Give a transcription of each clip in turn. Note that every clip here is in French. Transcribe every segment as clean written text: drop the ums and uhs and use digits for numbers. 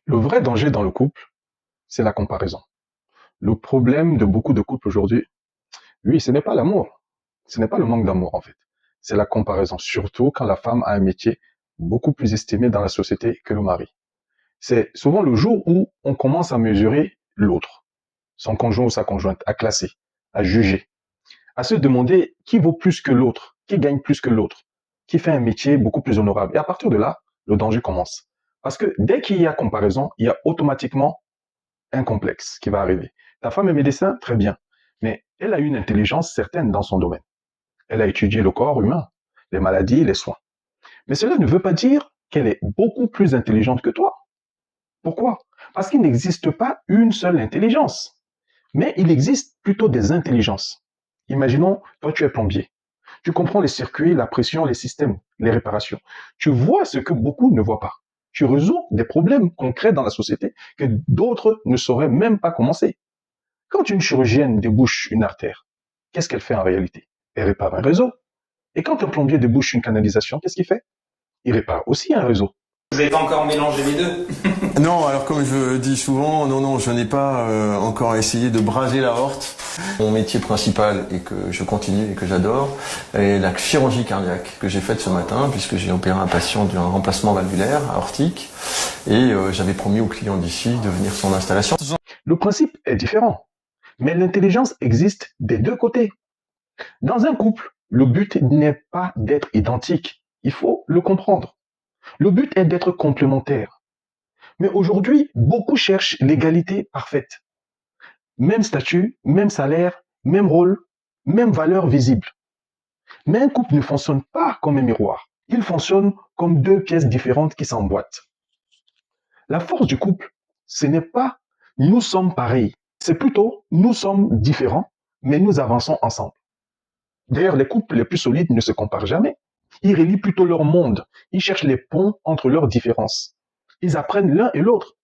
Le vrai danger dans le couple, c'est la comparaison. Le problème de beaucoup de couples aujourd'hui, oui, ce n'est pas l'amour. Ce n'est pas le manque d'amour, en fait. C'est la comparaison, surtout quand la femme a un métier beaucoup plus estimé dans la société que le mari. C'est souvent le jour où on commence à mesurer l'autre, son conjoint ou sa conjointe, à classer, à juger, à se demander qui vaut plus que l'autre, qui gagne plus que l'autre, qui fait un métier beaucoup plus honorable. Et à partir de là, le danger commence. Parce que dès qu'il y a comparaison, il y a automatiquement un complexe qui va arriver. Ta femme est médecin, très bien, mais elle a une intelligence certaine dans son domaine. Elle a étudié le corps humain, les maladies, les soins. Mais cela ne veut pas dire qu'elle est beaucoup plus intelligente que toi. Pourquoi? Parce qu'il n'existe pas une seule intelligence, mais il existe plutôt des intelligences. Imaginons, toi tu es plombier. Tu comprends les circuits, la pression, les systèmes, les réparations. Tu vois ce que beaucoup ne voient pas. Tu résous des problèmes concrets dans la société que d'autres ne sauraient même pas commencer. Quand une chirurgienne débouche une artère, qu'est-ce qu'elle fait en réalité? Elle répare un réseau. Et quand un plombier débouche une canalisation, qu'est-ce qu'il fait? Il répare aussi un réseau. Je vais pas encore mélanger les deux. Non, alors comme je dis souvent, non, je n'ai pas encore essayé de braser la horte. Mon métier principal et que je continue et que j'adore est la chirurgie cardiaque que j'ai faite ce matin puisque j'ai opéré un patient d'un remplacement valvulaire aortique et j'avais promis au client d'ici de venir sur l'installation. Le principe est différent, mais l'intelligence existe des deux côtés. Dans un couple, le but n'est pas d'être identique, il faut le comprendre. Le but est d'être complémentaire. Mais aujourd'hui, beaucoup cherchent l'égalité parfaite. Même statut, même salaire, même rôle, même valeur visible. Mais un couple ne fonctionne pas comme un miroir. Il fonctionne comme deux pièces différentes qui s'emboîtent. La force du couple, ce n'est pas nous sommes pareils. C'est plutôt nous sommes différents, mais nous avançons ensemble. D'ailleurs, les couples les plus solides ne se comparent jamais. Ils relient plutôt leur monde. Ils cherchent les ponts entre leurs différences. Ils apprennent l'un et l'autre.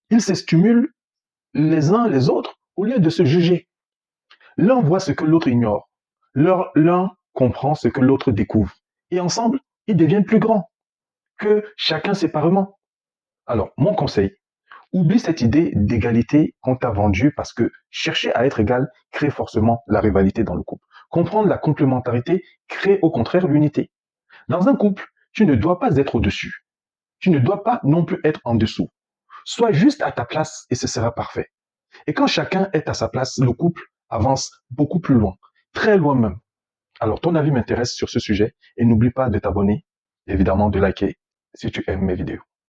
Ils se stimulent les uns les autres au lieu de se juger. L'un voit ce que l'autre ignore. L'un comprend ce que l'autre découvre. Et ensemble, ils deviennent plus grands que chacun séparément. Alors, mon conseil, oublie cette idée d'égalité qu'on t'a vendue parce que chercher à être égal crée forcément la rivalité dans le couple. Comprendre la complémentarité crée au contraire l'unité. Dans un couple, tu ne dois pas être au-dessus. Tu ne dois pas non plus être en dessous. Sois juste à ta place et ce sera parfait. Et quand chacun est à sa place, le couple avance beaucoup plus loin, très loin même. Alors, ton avis m'intéresse sur ce sujet et n'oublie pas de t'abonner, évidemment de liker si tu aimes mes vidéos.